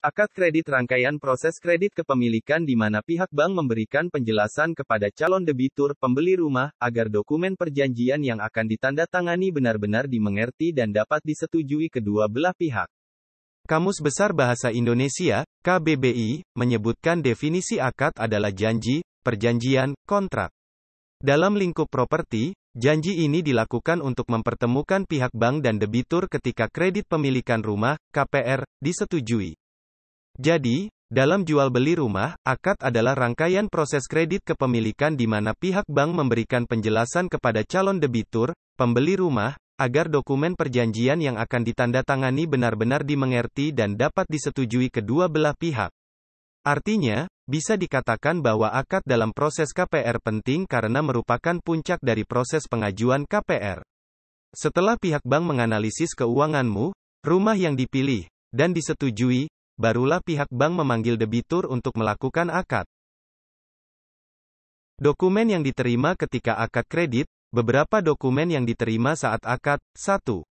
Akad kredit rangkaian proses kredit kepemilikan di mana pihak bank memberikan penjelasan kepada calon debitur pembeli rumah, agar dokumen perjanjian yang akan ditandatangani benar-benar dimengerti dan dapat disetujui kedua belah pihak. Kamus Besar Bahasa Indonesia, KBBI, menyebutkan definisi akad adalah janji, perjanjian, kontrak. Dalam lingkup properti, janji ini dilakukan untuk mempertemukan pihak bank dan debitur ketika kredit pemilikan rumah, KPR, disetujui. Jadi, dalam jual beli rumah, akad adalah rangkaian proses kredit kepemilikan di mana pihak bank memberikan penjelasan kepada calon debitur, pembeli rumah, agar dokumen perjanjian yang akan ditandatangani benar-benar dimengerti dan dapat disetujui kedua belah pihak. Artinya, bisa dikatakan bahwa akad dalam proses KPR penting karena merupakan puncak dari proses pengajuan KPR. Setelah pihak bank menganalisis keuanganmu, rumah yang dipilih, dan disetujui, barulah pihak bank memanggil debitur untuk melakukan akad. Dokumen yang diterima ketika akad kredit, beberapa dokumen yang diterima saat akad. 1.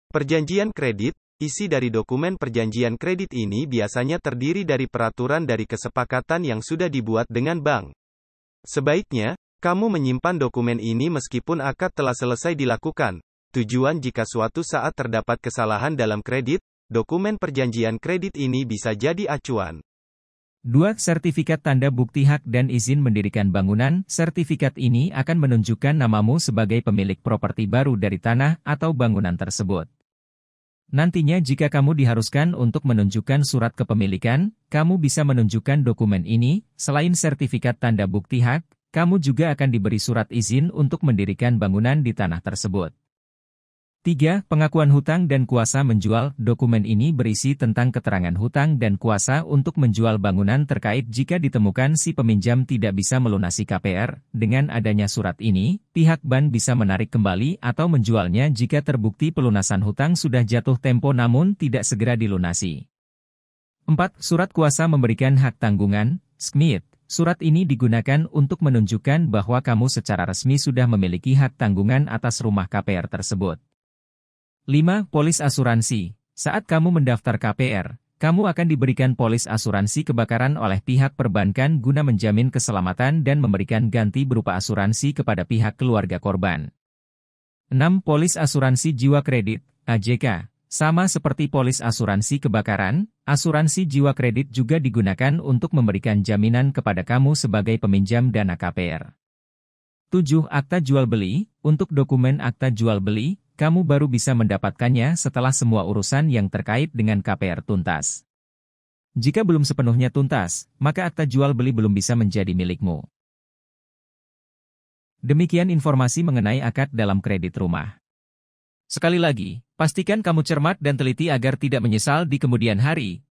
Perjanjian kredit. Isi dari dokumen perjanjian kredit ini biasanya terdiri dari peraturan dari kesepakatan yang sudah dibuat dengan bank. Sebaiknya, kamu menyimpan dokumen ini meskipun akad telah selesai dilakukan. Tujuan jika suatu saat terdapat kesalahan dalam kredit, dokumen perjanjian kredit ini bisa jadi acuan. 2. Sertifikat tanda bukti hak dan izin mendirikan bangunan. Sertifikat ini akan menunjukkan namamu sebagai pemilik properti baru dari tanah atau bangunan tersebut. Nantinya jika kamu diharuskan untuk menunjukkan surat kepemilikan, kamu bisa menunjukkan dokumen ini. Selain sertifikat tanda bukti hak, kamu juga akan diberi surat izin untuk mendirikan bangunan di tanah tersebut. 3. Pengakuan hutang dan kuasa menjual. Dokumen ini berisi tentang keterangan hutang dan kuasa untuk menjual bangunan terkait jika ditemukan si peminjam tidak bisa melunasi KPR. Dengan adanya surat ini, pihak bank bisa menarik kembali atau menjualnya jika terbukti pelunasan hutang sudah jatuh tempo namun tidak segera dilunasi. 4. Surat kuasa memberikan hak tanggungan. SKMIT. Surat ini digunakan untuk menunjukkan bahwa kamu secara resmi sudah memiliki hak tanggungan atas rumah KPR tersebut. 5. Polis asuransi. Saat kamu mendaftar KPR, kamu akan diberikan polis asuransi kebakaran oleh pihak perbankan guna menjamin keselamatan dan memberikan ganti berupa asuransi kepada pihak keluarga korban. 6. Polis asuransi jiwa kredit, AJK. Sama seperti polis asuransi kebakaran, asuransi jiwa kredit juga digunakan untuk memberikan jaminan kepada kamu sebagai peminjam dana KPR. 7. Akta jual beli. Untuk dokumen akta jual beli, kamu baru bisa mendapatkannya setelah semua urusan yang terkait dengan KPR tuntas. Jika belum sepenuhnya tuntas, maka akta jual beli belum bisa menjadi milikmu. Demikian informasi mengenai akad dalam kredit rumah. Sekali lagi, pastikan kamu cermat dan teliti agar tidak menyesal di kemudian hari.